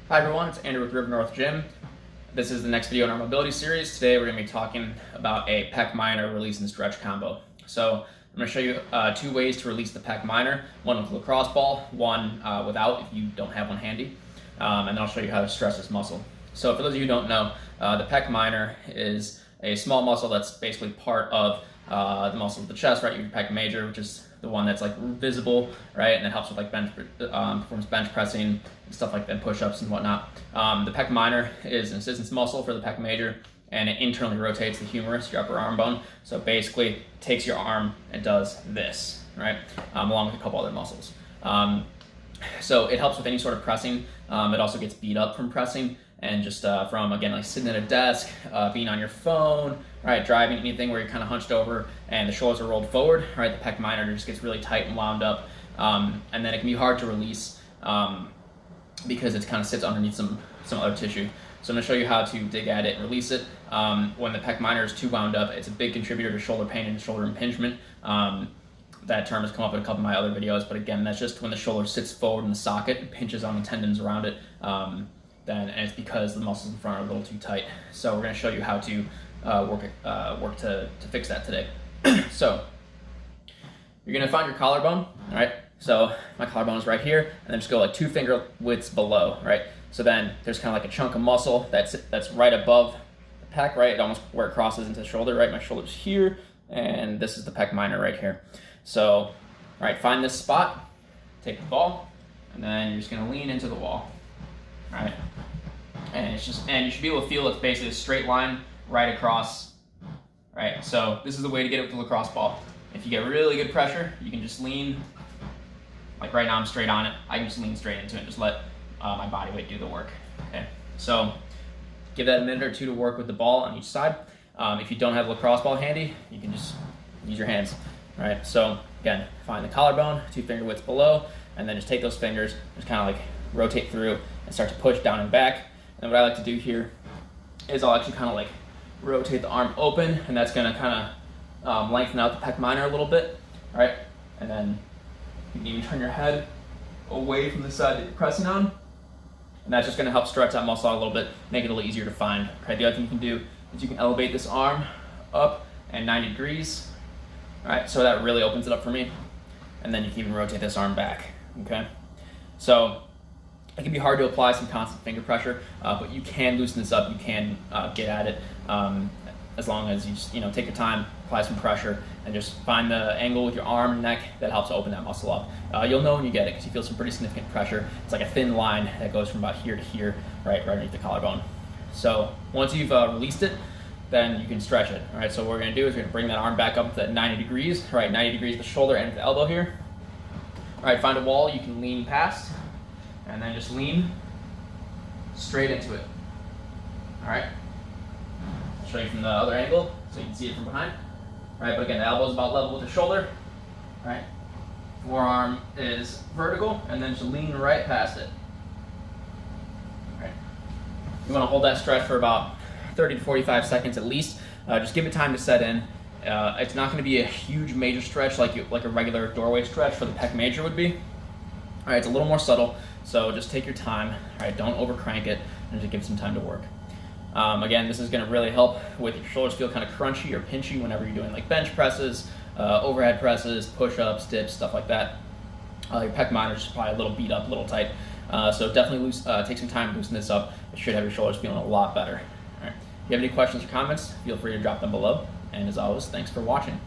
Hi everyone, it's Andrew with River North Gym. This is the next video in our mobility series. Today we're going to be talking about a Pec Minor release and stretch combo. So I'm going to show you two ways to release the Pec Minor, one with a lacrosse ball, one without if you don't have one handy, and then I'll show you how to stress this muscle. So for those of you who don't know, the Pec Minor is a small muscle that's basically part of the muscle of the chest, right? Your Pec Major, which is the one that's like visible, right? And it helps with like performs bench pressing and stuff like that, push-ups and whatnot. The Pec Minor is an assistance muscle for the Pec Major, and it internally rotates the humerus, your upper arm bone. So basically, it takes your arm and does this, right? Along with a couple other muscles. So it helps with any sort of pressing. It also gets beat up from pressing and just from, again, like sitting at a desk, being on your phone, right, driving, anything where you're kind of hunched over and the shoulders are rolled forward, right, the Pec Minor just gets really tight and wound up, and then it can be hard to release because it kind of sits underneath some other tissue. So I'm going to show you how to dig at it and release it. When the Pec Minor is too wound up, it's a big contributor to shoulder pain and shoulder impingement. That term has come up in a couple of my other videos, but again, that's just when the shoulder sits forward in the socket and pinches on the tendons around it. And it's because the muscles in front are a little too tight. So we're going to show you how to work to fix that today. So you're going to find your collarbone, all right? So my collarbone is right here, and then just go like 2 finger widths below, right? So then there's kind of like a chunk of muscle that's right above the pec, right? It almost where it crosses into the shoulder, right? My shoulder's here, and this is the Pec Minor right here. So, all right, find this spot, take the ball, and then you're just going to lean into the wall. All right, and you should be able to feel it's basically a straight line right across. Right, so this is the way to get it with the lacrosse ball. If you get really good pressure, you can just lean. Like right now, I'm straight on it. I can just lean straight into it and just let my body weight do the work. Okay, so give that a minute or two to work with the ball on each side. If you don't have a lacrosse ball handy, you can just use your hands. All right, so again, find the collarbone, 2 finger widths below, and then just take those fingers, just kind of like rotate through and start to push down and back. And what I like to do here is I'll actually kind of like rotate the arm open, and that's going to kind of lengthen out the Pec Minor a little bit. All right, and then you can even turn your head away from the side that you're pressing on, and that's just going to help stretch that muscle out a little bit, make it a little easier to find. Okay, the other thing you can do is you can elevate this arm up and 90 degrees. All right, so that really opens it up for me, and then you can even rotate this arm back. Okay, so it can be hard to apply some constant finger pressure, but you can loosen this up. You can get at it as long as you just take your time, apply some pressure, and just find the angle with your arm and neck that helps open that muscle up. You'll know when you get it because you feel some pretty significant pressure. It's like a thin line that goes from about here to here, right underneath the collarbone. So once you've released it, then you can stretch it. All right, so what we're going to do is we're going to bring that arm back up to 90 degrees, right, 90 degrees at the shoulder and at the elbow here. All right, find a wall you can lean past, and then just lean straight into it. All right, I'll show you from the other angle so you can see it from behind. All right, but again, the elbow is about level with the shoulder. All right, forearm is vertical, and then just lean right past it. All right, you want to hold that stretch for about 30 to 45 seconds at least. Just give it time to set in. It's not going to be a huge major stretch like a regular doorway stretch for the Pec Major would be. All right, it's a little more subtle, so just take your time. All right, don't overcrank it, and just give it some time to work. Again, this is going to really help with your shoulders feel kind of crunchy or pinchy whenever you're doing like bench presses, overhead presses, push-ups, dips, stuff like that. Your Pec Minor is probably a little beat up, a little tight, so definitely take some time to loosen this up. It should have your shoulders feeling a lot better. All right. If you have any questions or comments, feel free to drop them below. And as always, thanks for watching.